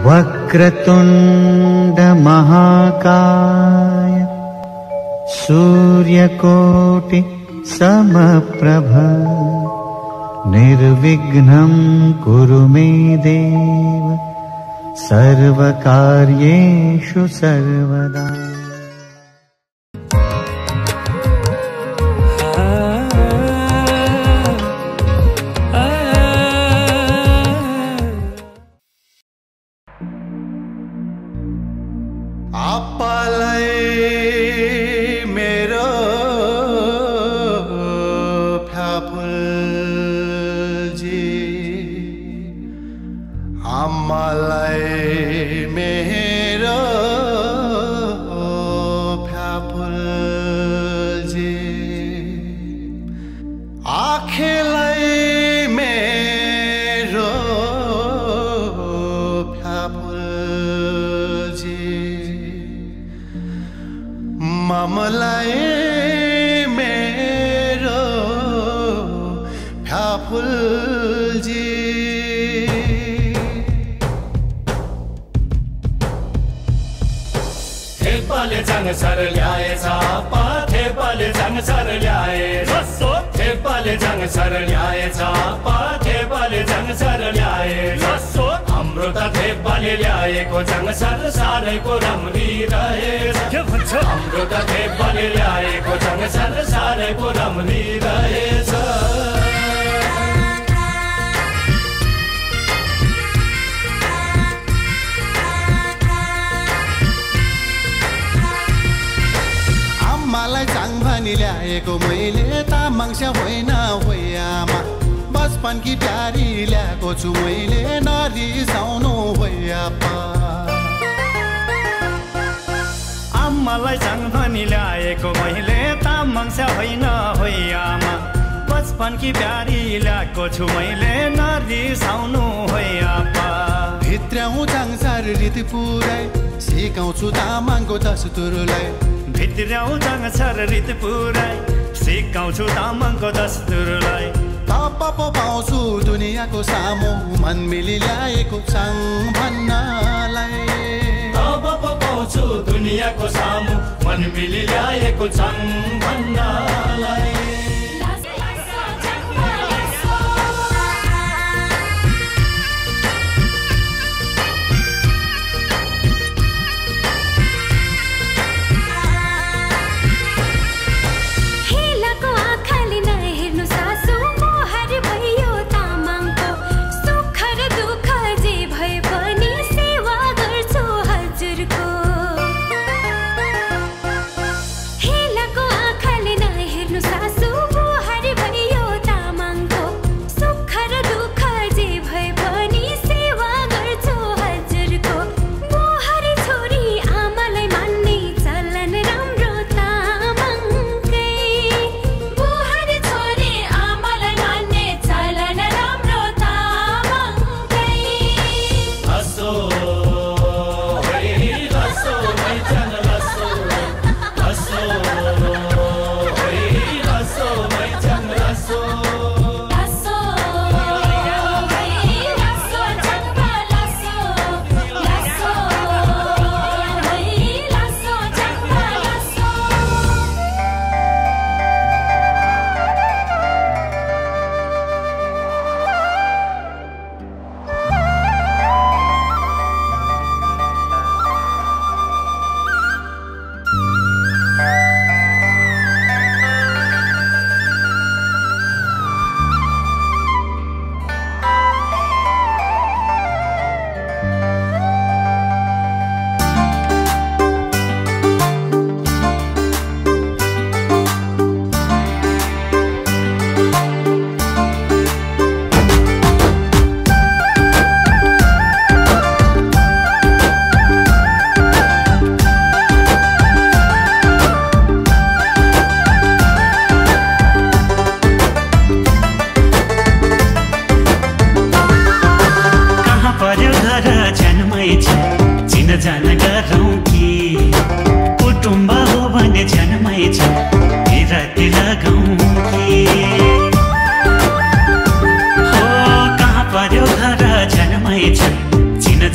वक्रतुण्ड महाकाय सूर्यकोटि समप्रभ निर्विघ्नं कुरु मे देव सर्वकार्येषु सर्वदा।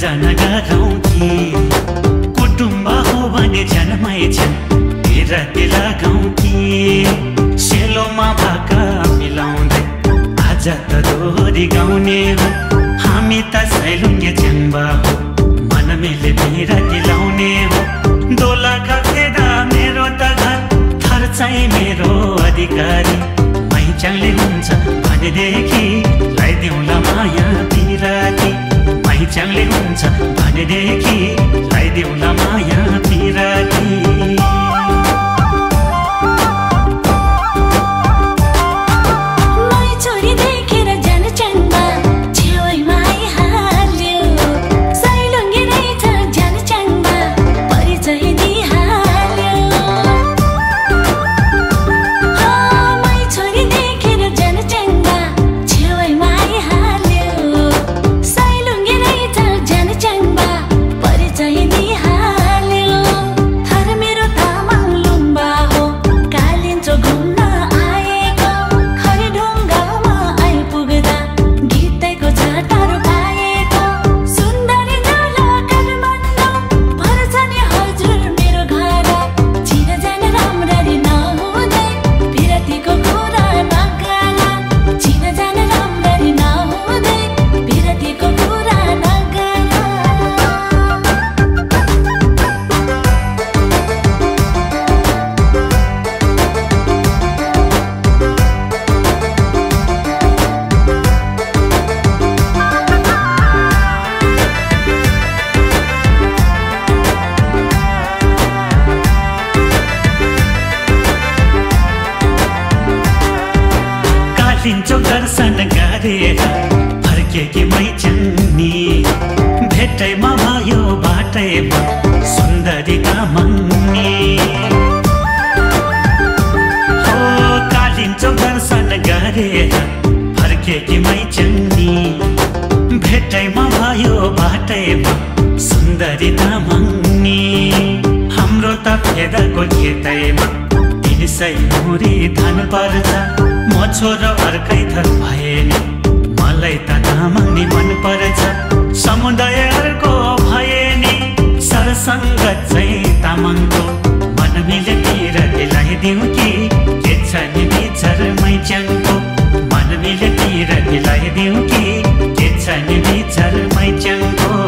जान गरौँ कि कुटुम्ब हो भने जन्मै छन् बिरती लगाउँ कि सेलोमा भाका मिलाउँदै आज त दोहोरी गाउने हो हामी त सैलुङ्गे च्याङ्बा हो मन मेले बिरती लाउने हो दोला खप्दा मेरो त घर थर चाहिँ मेरो अधिकारी मैचाङले हुन्छ भनेदेखि लगाइदिउँला माया बिराती मैचाङले हुन्छ भनेदेखि लगाइदिउँला माया बिराती कालिन्चोक दर्शन गरेर फर्केकी मैचङ्नी भेटैमा भयो बाटैमा सुन्दरी तामाङ्नी हो कालिन्चोक दर्शन गरेर फर्केकी मैचङ्नी भेटैमा भयो बाटैमा सुन्दरी तामाङ्नी हाम्रो त फेदको खेतैमा 300 मुरी धान पर्छ म छोरो अर्कै थर भए नि मलाई त तामाङ्नी मन पर्छ समुदायहरूको भए नि सरसङ्गत चाहिँ तामाङको मन मिले बिरती लगाइदिउँ कि के छ नि विचार मैचाङको मन मिले बिरती लगाइदिउँ कि के छ नि विचार मैचाङको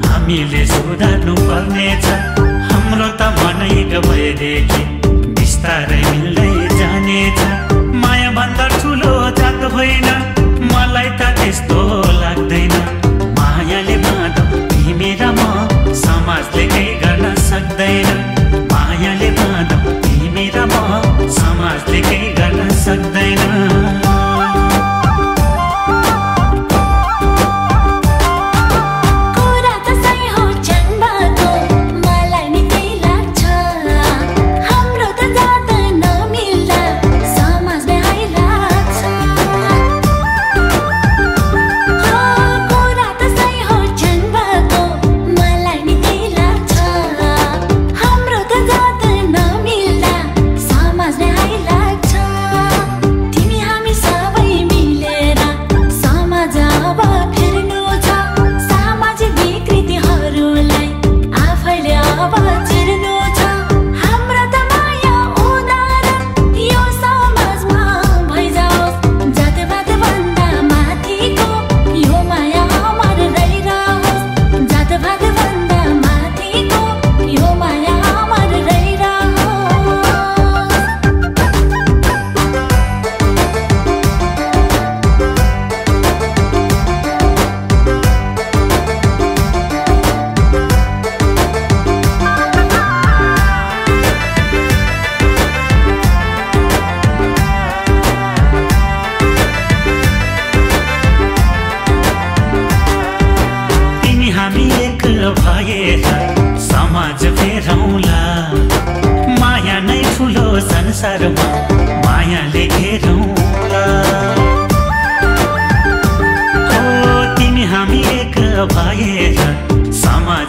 हामीले सुधार्नु पर्नेछ हाम्रो त मनै गएदेखि बिस्तारै मिल्दै जानेछ माया भन्दा ठुलो जात होइन मलाई त त्यस्तो लाग्दैन मायाले बाँधो तिमी र म समाजले केही गर्न सक्दैन मायाले बाँधो तिमी र म समाजले केही गर्न सक्दैन कुरा त सही हो चङ्गा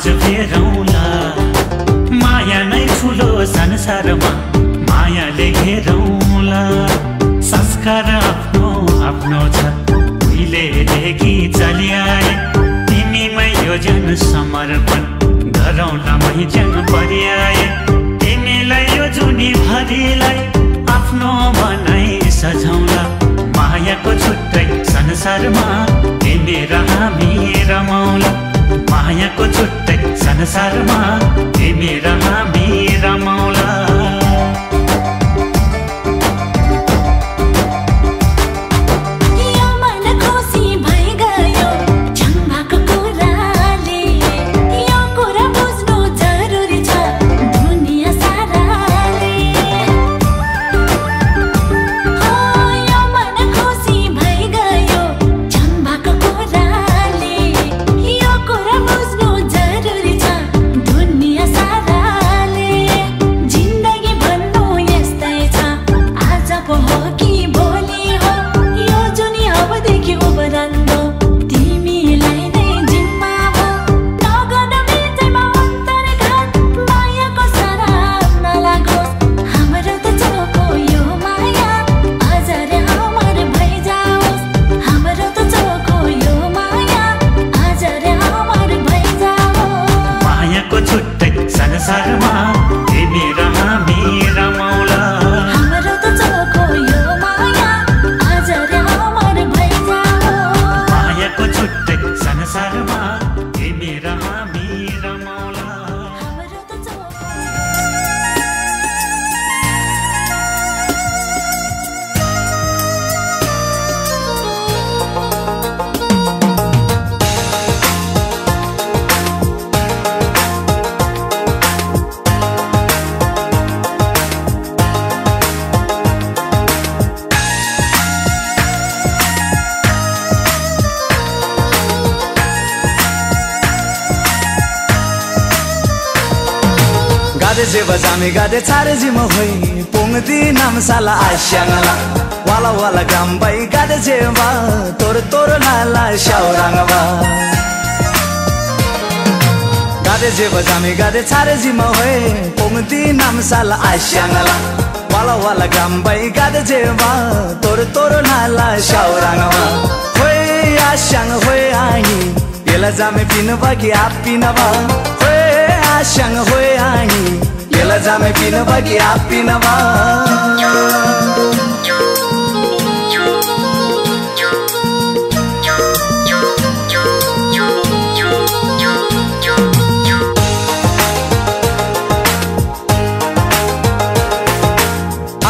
माझ फेरौँला माया नै ठुलो संसारमा मायाले घेरौँला संस्कार आफ्नो आफ्नो छ उहिलेदेखि चलिआए तिमीमै यो जन समर्पण गरौँला मै जन परिआए तिमीलाई यो जुनी भरिलाई आफ्नो बनाई सजाउँला मायाको छुट्टै संसारमा तिमी र हामी रमाउला मायाको छुट्टै संसारमा तिमी र हामी रमाउला जे बजामी गादे छारे जिम होई पोंगदी नाम साला आश्यांगला वाला वाला गांबाई गादे जेवा तोर तोर लाला शावरांगवा गादे जे बजामी गादे छारे जिम होई पोंगदी नाम साला आश्यांगला वाला वाला गांबाई गादे जेवा तोर तोर लाला शावरांगवा होई आश्यांग होई आई येला जामे पिन बाकी आप पिनवा होई आश्यांग होई आई येला जामे पिन बाकी आप पिनवा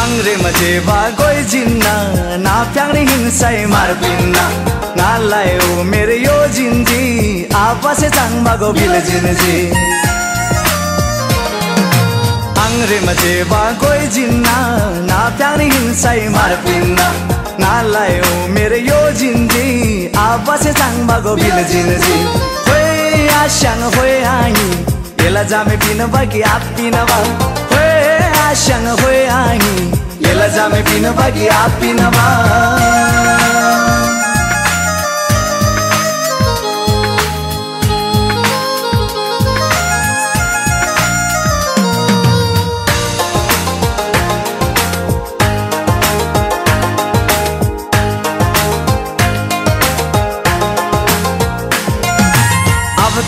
angre maje ba goi jinna na pyangri hinsai mar pinna na lai o mere yo jinji apa se chang ba go bil jinji angre maje ba goi jinna na pyangri hinsai mar pinna na lai o mere yo jinji apa se chang ba go bil jinji hoi ashang hoi ai yela jame pin ba ki ap pinwa hoi ashang hoi ai yela jame pin ba ki ap pinwa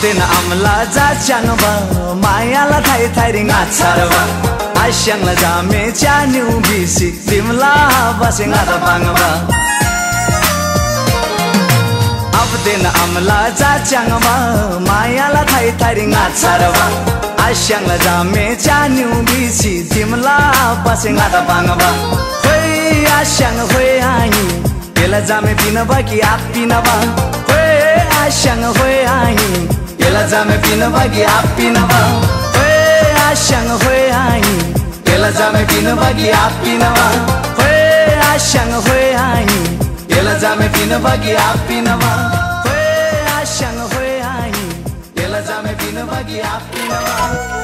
तेना अमला जा चांगवा मायाला Thai Thai ring आचारवा आश्यांगला जामे चान्यू BC तिमला busing आदा बांगवा अब तेना अमला जा चांगवा मायाला Thai Thai ring आचारवा आश्यांगला जामे चान्यू बिसी तिमला बसिंग आदा बांगवा होई आश्यांग होई आई येला जामे पिन बाकी आप पिनवा होई आश्यांग होई आई येला जामे पिन बाकी आप पिनवा होई आश्यांग होई आई येला जामे पिन बाकी आप पिनवा होई आश्यांग होई आई येला जामे पिन बाकी आप पिनवा होई आश्यांग होई आई येला जामे पिन बाकी आप पिनवा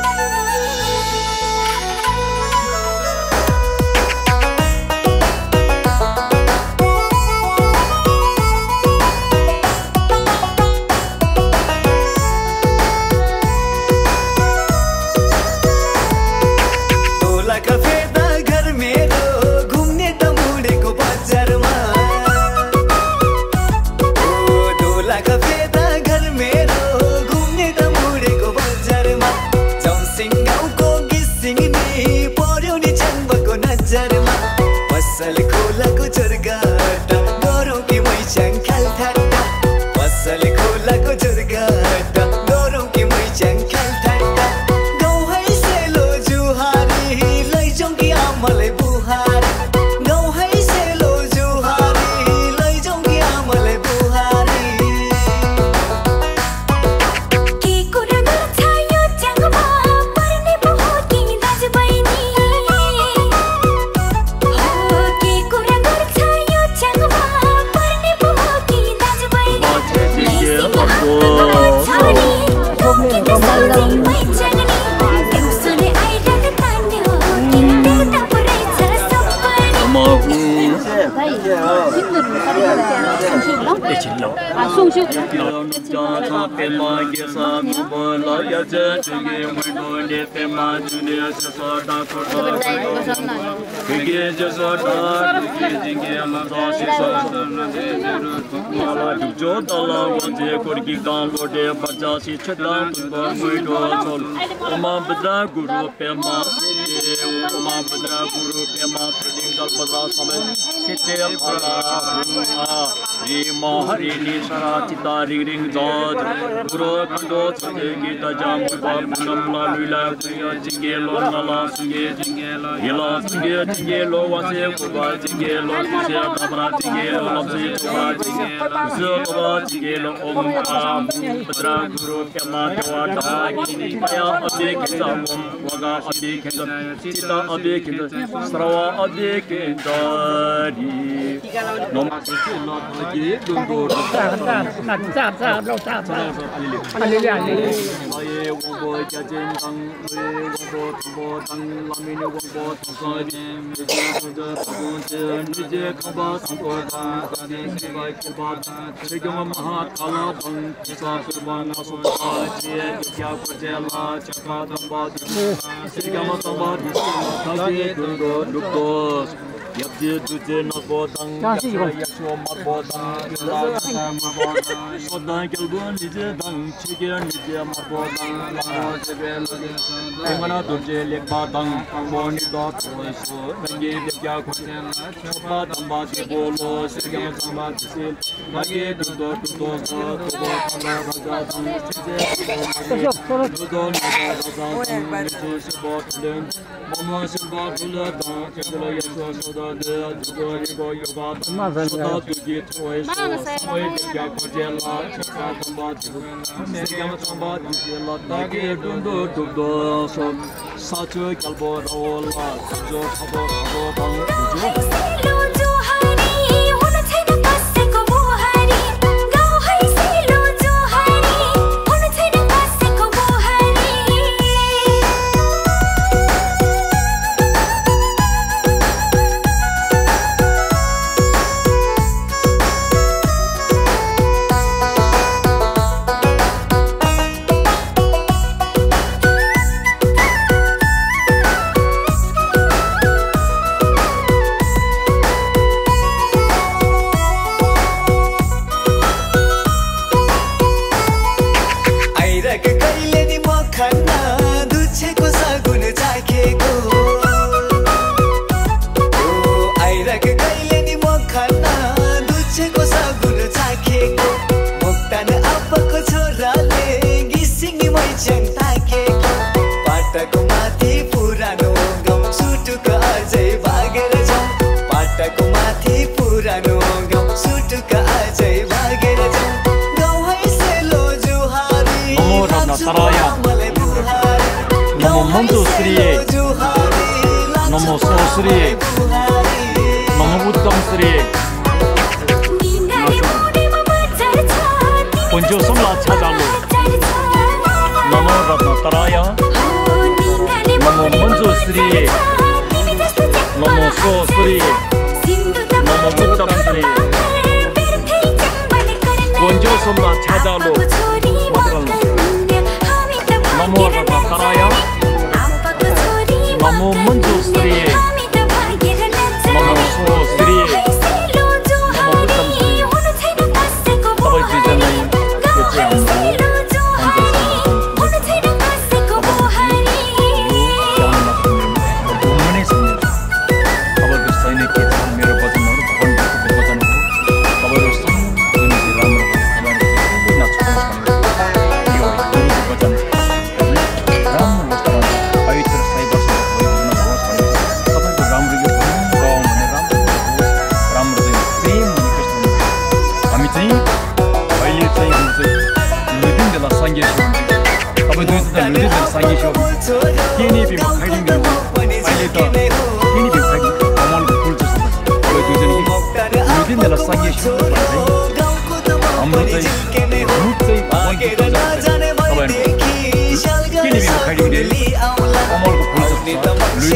हाम्रो चाहिँ रुट चाहिँ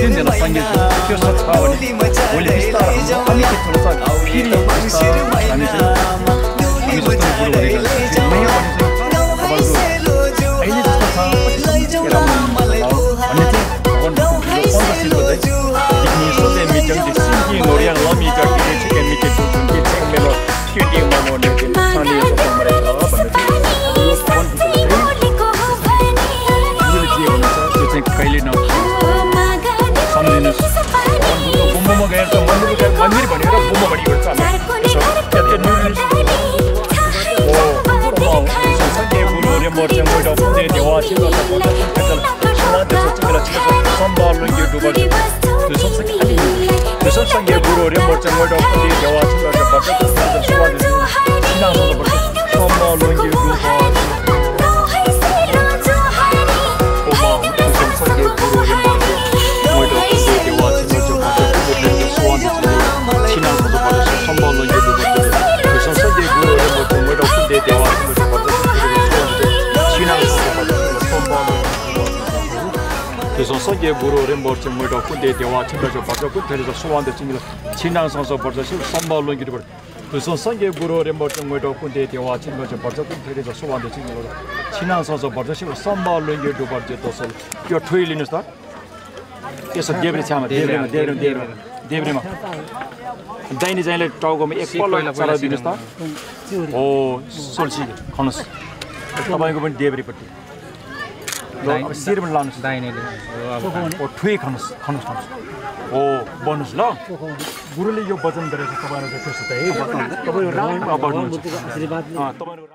दिन संगीत त्यो छ भने भोलि बिस्तारै अलिकति थोरै फेरि हामी चाहिँ मन्दिर भनेर गुम्बा बढी गर्छ संसदीय गुरुहरूले मोर्चा मोडा पुण्य देवाची संसदीय गुरुहरूले मोर्चा मोडा पुण्य देवाची संसदीय गुरुहरूले मोर्चा मोडा पुण्य देवाची सोवान छिनाङ संसद पर्छ सम्भव लोङ्गिबाट संसदीय गुरुहरूले मोर्चा मोडा पुण्य देवाची सोवान छिनाङ संसद पर्छ सम्भव लोङ्गि डुबर्छ दोसल त्यो ठुइ लिनुहोस् त यसो देब्रे छामा देब्रेमा दाहिने जाइले टाउकोमा एक पल्लो चला दिनुहोस् त हो सोल्सी खानुहोस् तपाईँको पनि देब्रेपट्टि शिर पनि लानुहोस् दाहिनेले ठुइ खानुहोस् हो बन्नुहोस् ल गुरुले यो वचन गरेछ तपाईँहरू त्यसो त है तपाईँहरू राम्रो बढ्नुहुन्छ तपाईँहरू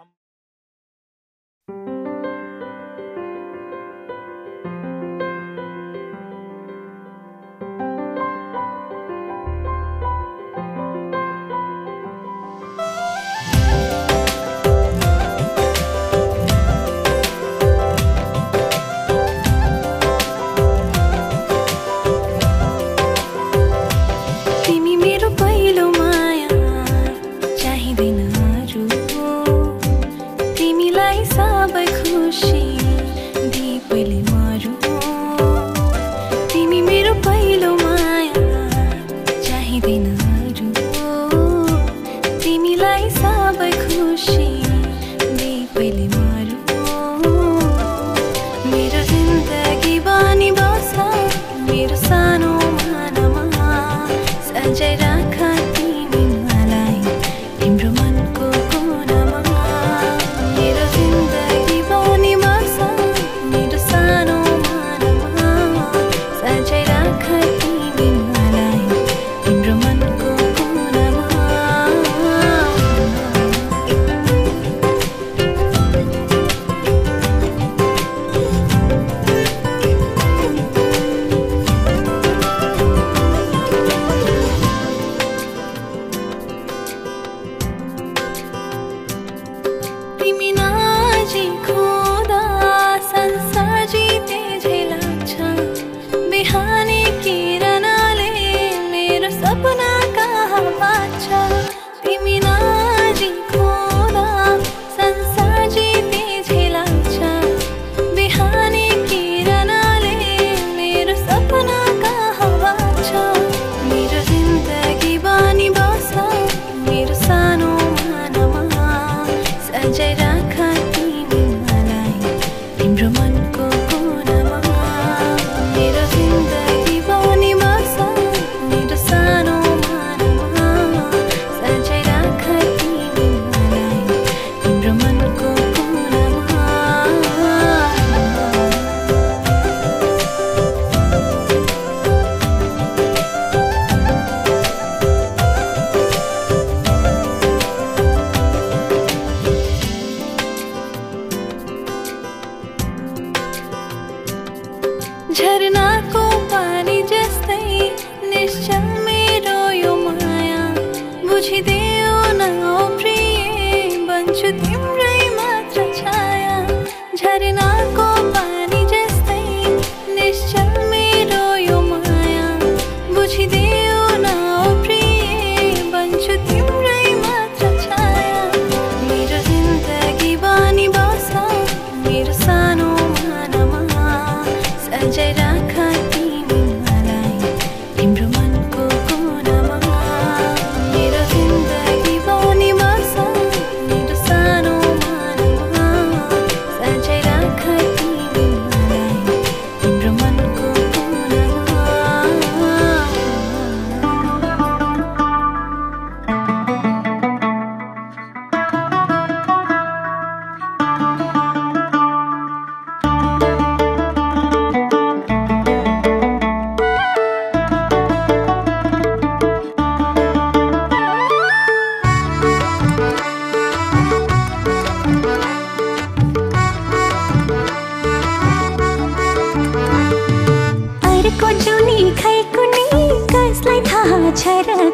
अझै राख तिमी मलाई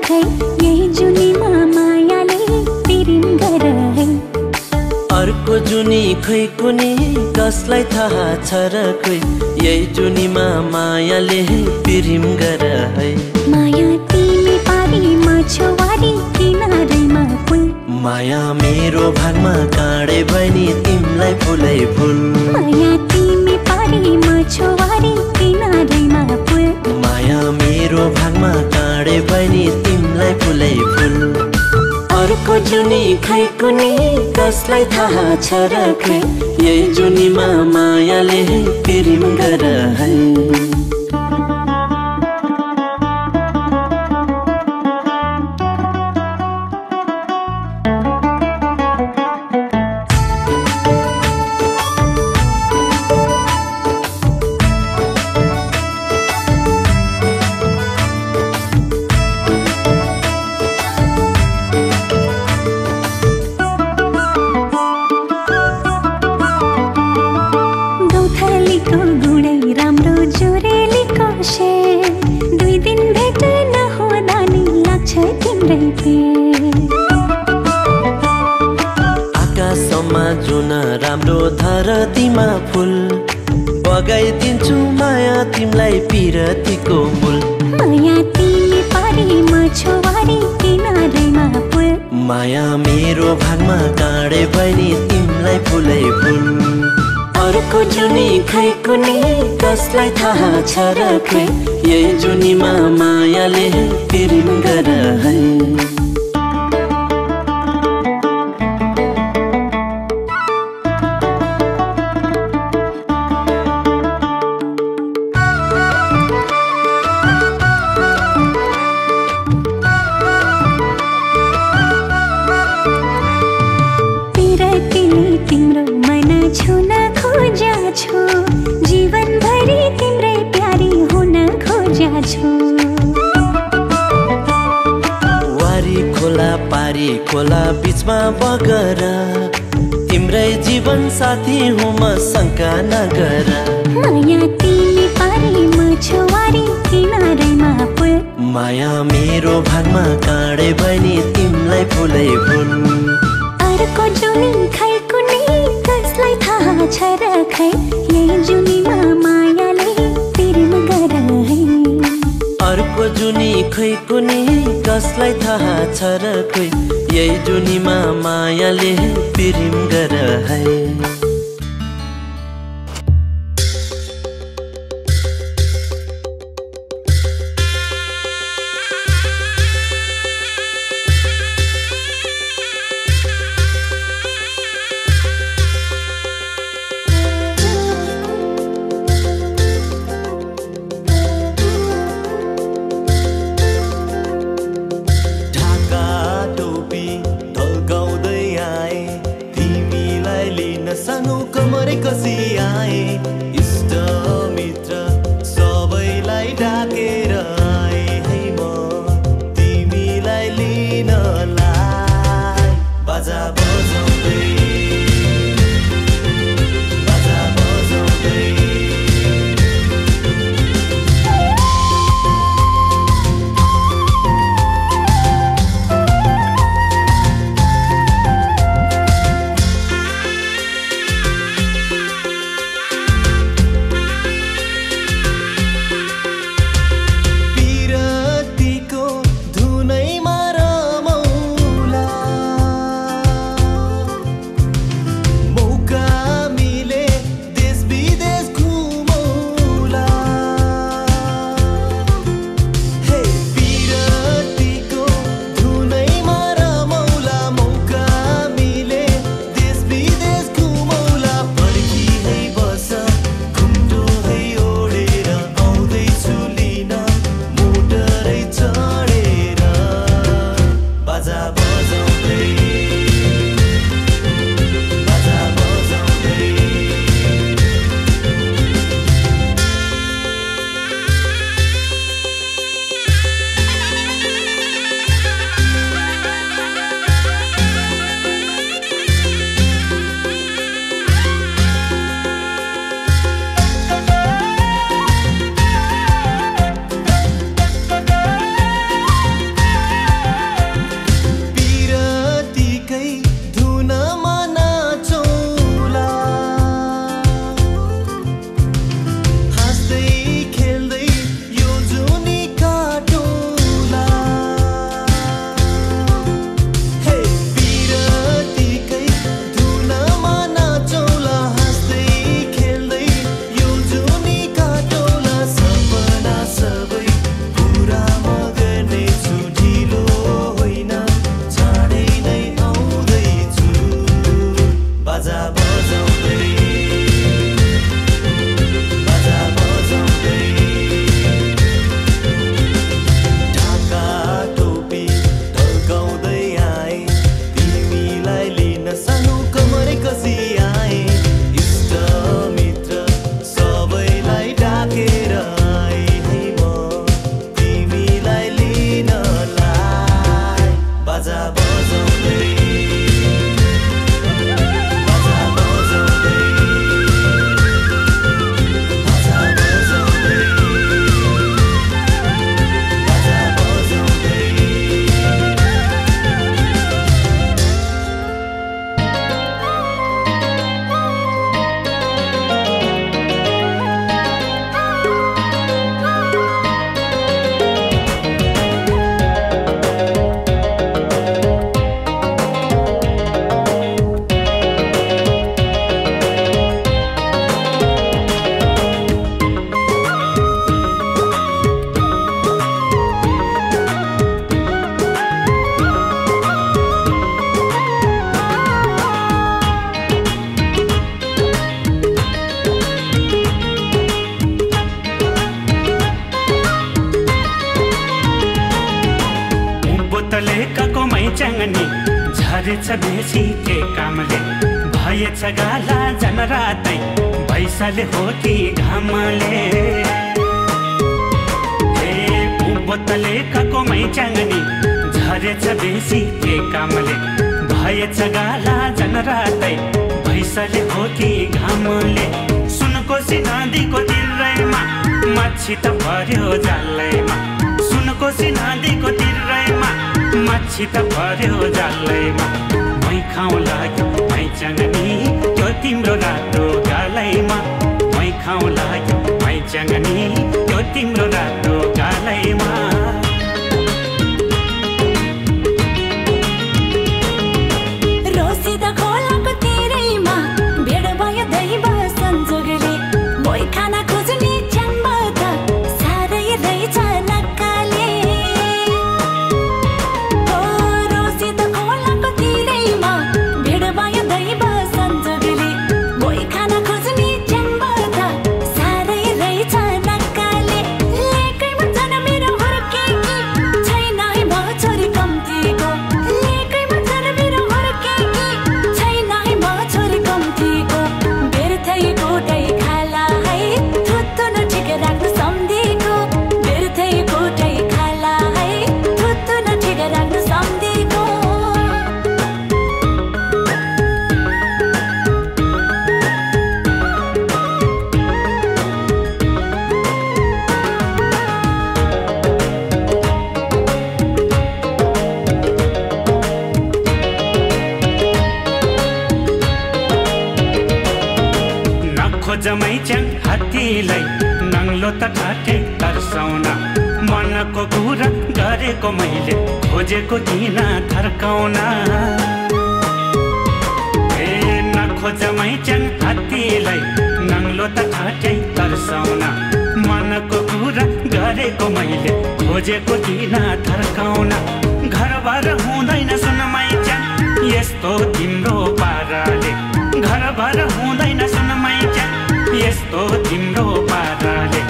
खै यही जुनीमा मायाले पिरिम गर है अर्को जुनी खै कुनी कसलाई थाहा छ र खोइ यही जुनीमा मायाले पिरिम गर है माया तिमी पारीमा छवारी किनारैमा पुल माया मेरो भागमा काँडे बनी तिमलाई फुलै फुल माया तिमी पारीमा छवारी किनारैमा पुल माया मेरो भागमा काँडे बनी तिमलाई फुलै फुल अर्को जुनी खै कुनी कसलाई थाहा छ र खै यही जुनीमा मायाले पिरिम गर है आकाशमा जुन राम्रो धरतीमा फुल बगाइदिन्छु माया तिमलाई पिरतीको मूल माया तिमी पारीमा छवारी किनारैमा पुल माया मेरो भागमा काँडे बनी तिमलाई फुलै फुल अर्को जुनी खै कुनी कसलाई थाहा छ र खै यही जुनीमा मायाले पिरिम गर है जीवनभरि तिम्रै प्यारी हुन खोज्या छु वारी खोला पारी खोला बीचमा बगर तिम्रै जीवन साथी हुँ म शङ्का नगर माया तिमी पारीमा छवारी किनारैमा पुल माया मेरो भागमा काँडे बनी तिमलाई फुलै फुल अर्को जुनी खै कुनी कसलाई थाहा छ र खै यही जुनीमा मायाले पिरिम गर है अर्को जुनी खै कुनी कसलाई थाहा छ र खोइ यही जुनीमा मायाले पिरिम गर है च्याङ्नी झरेछ बेसी के कामले भएछ गाला जन रातै भैसाले हो कि घामले बोतले ककोमै च्याङ्नी झरेछ बेसी के कामले भएछ गाला जन रातै भैसाले हो कि घामले सुनकोशी नदीको तिरैमा माछी त पर्यो जालैमा सुनकोशी नदीको तिरैमा माछी त पर्यो जालैमा मै खाउँ लाग्यो मै च्याङ्नी त्यो तिम्रो रातो गालैमा मै खाउँ लाग्यो मै च्याङ्नी त्यो तिम्रो रातो गालैमा रोसिदा खोलाको तिरैमा भेड भयो दैव संजोगले मोही खाना खोज्ने च्याङ्बा त साह्रै रहेछ नक्काले रोसिदा खोलाको तिरैमा भेड भयो दैव संजोगले मोही खाना खोज्ने च्याङ्बा त साह्रै रहेछ नक्काले लेकैमा जन्मेर हुर्केकी छैन है म छोरी कम्तीको लेकैमा जन्मेर हुर्केकी छैन है म छोरी कम्तीको बेर्थै कोटै खाला है थुत्तो नठिक राख्नु सम्झेको बेर्थै कोटै खाला है थुत्तो नठिक राख्नु सम्झेको नखोजमै च्याङ हात्तीलाई नङ्लो त ठाटे तर्साउन मनको कुरा गरेको मैले खोजेको किन थर्काउन नखोजमै च्याङ हात्तीलाई नङ्लो त ठाटे तर्साउन मनको कुरा गरेको मैले खोजेको किन थर्काउन घरबार हुँदैन सुनमै च्याङ यस्तो तिम्रो पाराले घरबार हुँदैन सुनमै च्याङ यस्तो तिम्रो पाराले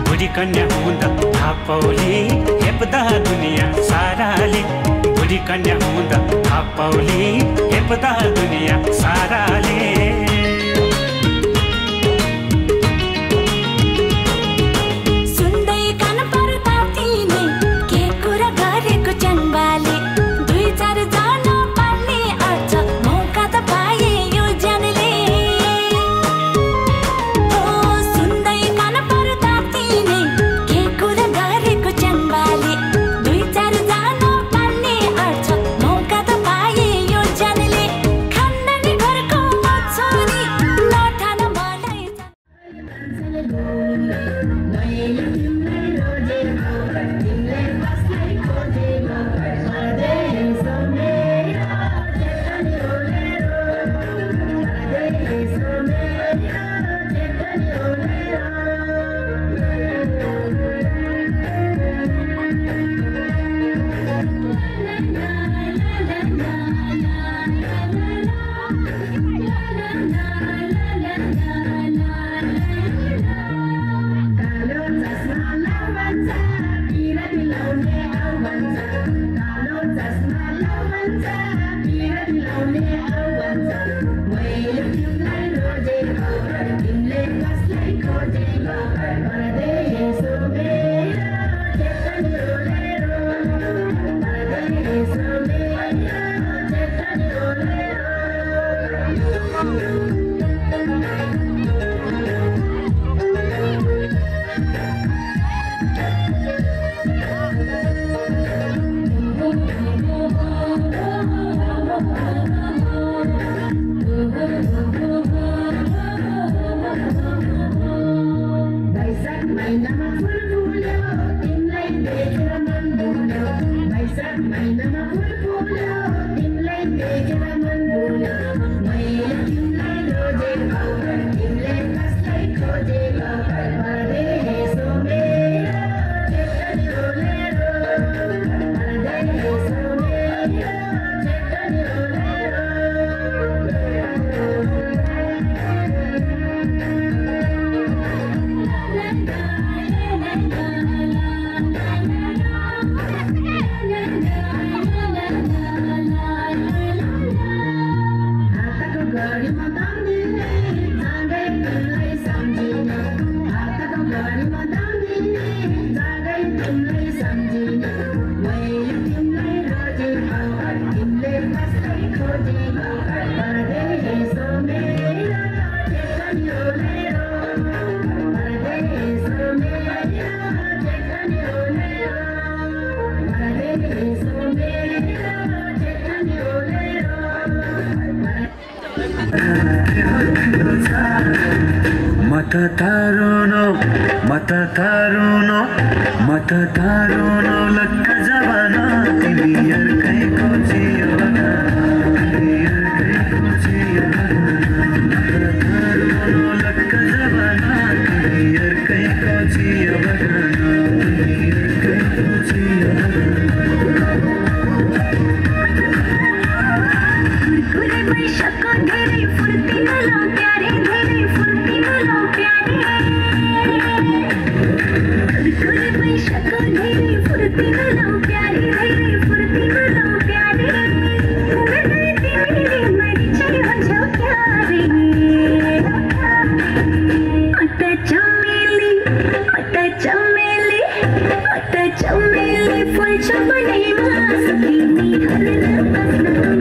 बुढी कन्या हुँदा थापौली हेप्दा दुनियाँ साराले बुढी कन्या हुँदा थापौली हेप्दा दुनियाँ साराले सुन्दै कान पर्दा तिमी के कुरा गरेको च्याङ्बाले दुई चार जना पाल्ने आँट मौका त पाए यो ज्यानले सुन्दै कान पर्दा तिमी के कुरा गरेको च्याङ्बाले दुई चार जना पाल्ने आँट मौका त पाए यो ज्यानले खान्दानी घरको छोरी नठान मलाई मततारुनो लक्क जवाना तिमीहरुकैको जीवना मततारुनो लक्क जवाना तिमीहरुकैको जीवना तिमीहरुकैको जीवना कुरे पैसाको धेरै फुर्ती नलौ प्यारे धेरै फुर्ती नलौ प्यारे कुरे पैसाको धेरै फुर्ती नलौ प्यारे धेरै फुर्ती नलौ प्यारे उमेरै तिमीले मरि चाहिँ भन्छौ प्यारे अत चमेली फुल्छ बनैमा सकिनी हल्ला बस्न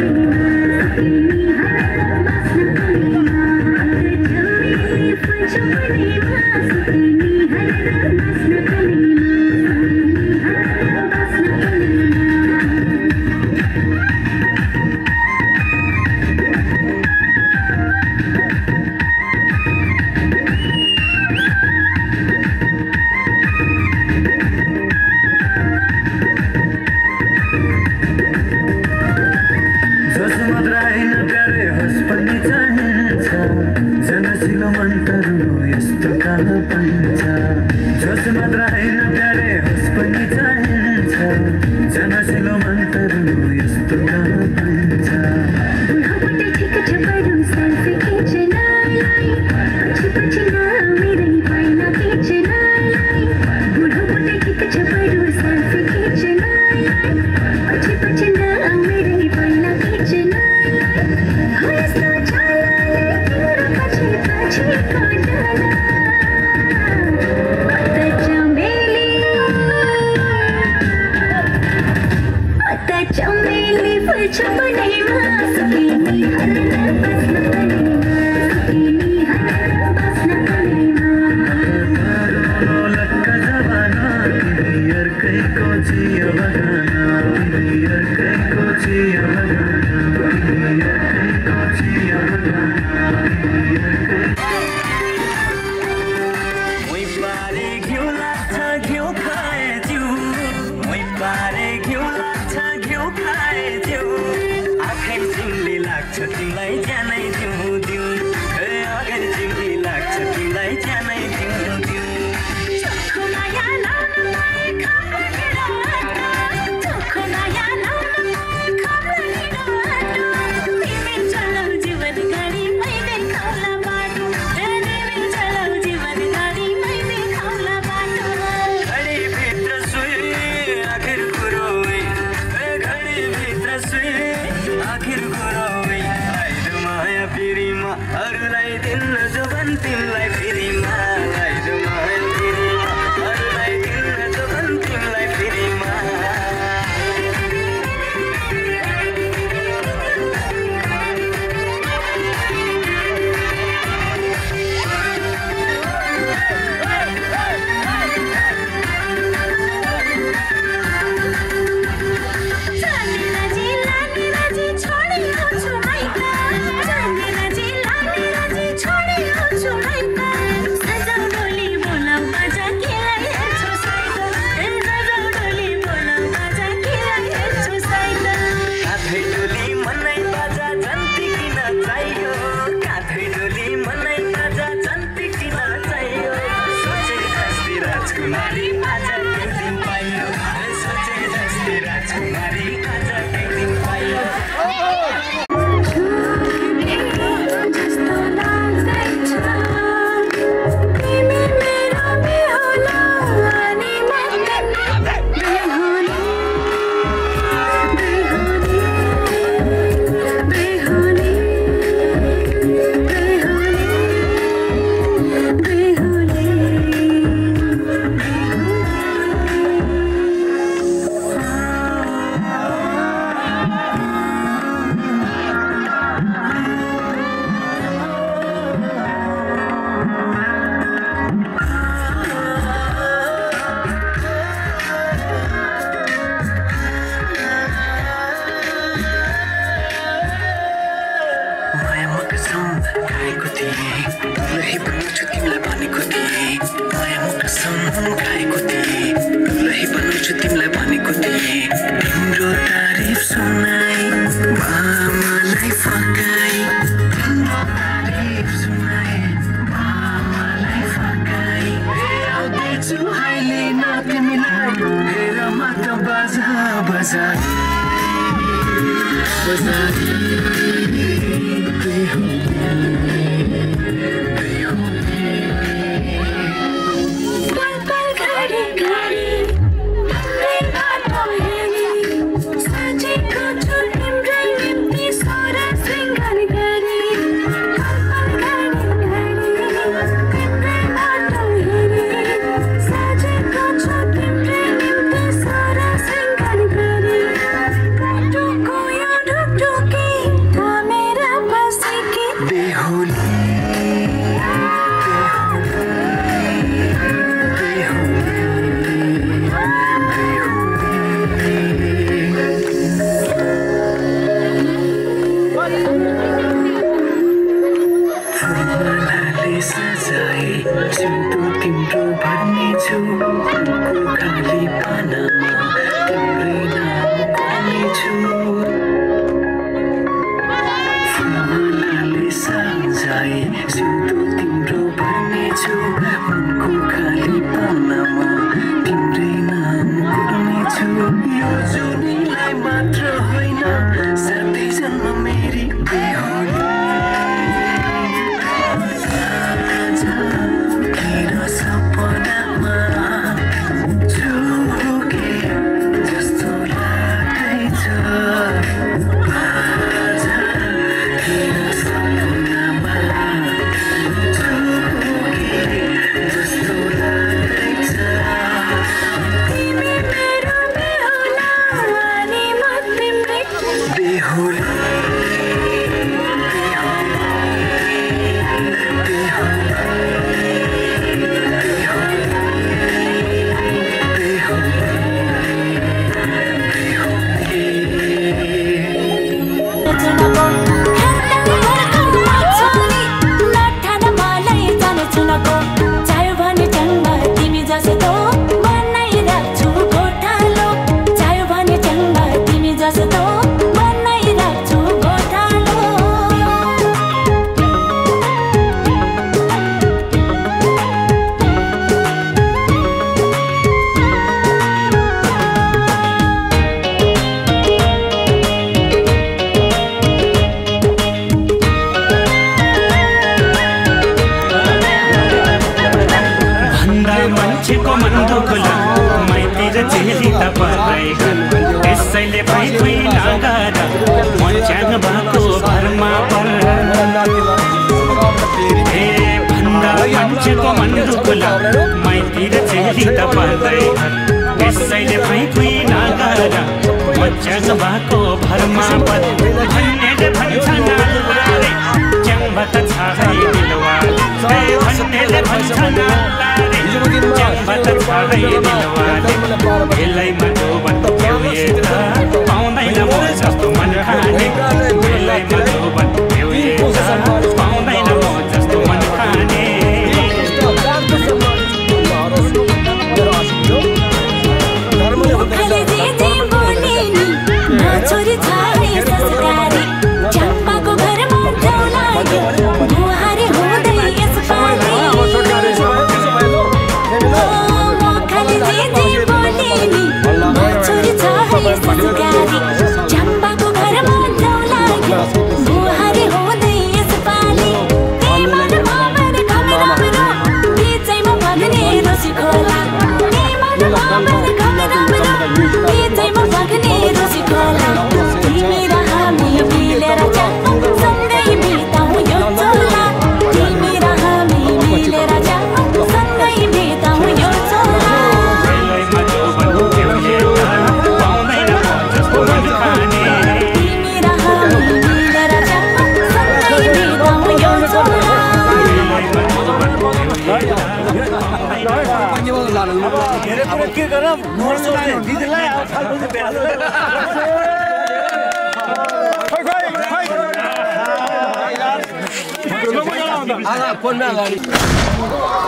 जनसिलो मन्तरु यस्तो कहाँ पाइन्छ जोस मात्र हैन प्यारे होस पनि चाहिन्छ जनसिलो मन्तरु यस्तो कहाँ पाइन्छ बुढाबुढी ठिक छ बरु सेल्फी खिच्नलाई पछि न मेरै पाइला खिच्नलाई बुढाबुढी ठिक छ बरु सेल्फी खिच्नलाई पछि न मेरै पाइला खिच्नलाई हो यस्तो चालले तिम्रो पछि काट्ला चमेली फुल्छ बनैमा सकिनी हल्ला बस्न मततारुनो लक्क जवाना तिमीहरुकैको जीवना तिमीहरुकैको जीवना तिमीहरुकैको जीवना ओइ पारे घिउ लाग्छ घिउ खाए जिउ ओइ पारे घिउ लाग्छ घिउ खाए जिउ आखै तिमीले लाग्छ तिमीलाई ज्यानै दिउँ दिउँ अगर तिमीले लाग्छ तिमीलाई ज्यानै दिउँ दिउँ चोखो माया लाउन पाए खाम्ला निडो आटो चोखो माया लाउन पाए खाम्ला निडो आटो तिमी चलाउ जीवन गाडी मैले खाउला बाटो तिमी चलाउ जीवन गाडी मैले खाउला बाटो घडीभित्र सुई आखिर कुरो घडीभित्र सुई आखिर कुरो खाएको थिएँ मायाको कसम खाएको थिएँ दुलही बनाउँछु तिमीलाई भनेको थिएँ तिम्रो तारिफ सुनाई मलाई फकाई तिम्रो तारिफ सुनाई मलाई फकाई आउँदैछु अहिले न तिमीलाई हेर मात्र बाजा बजा Pon Come on.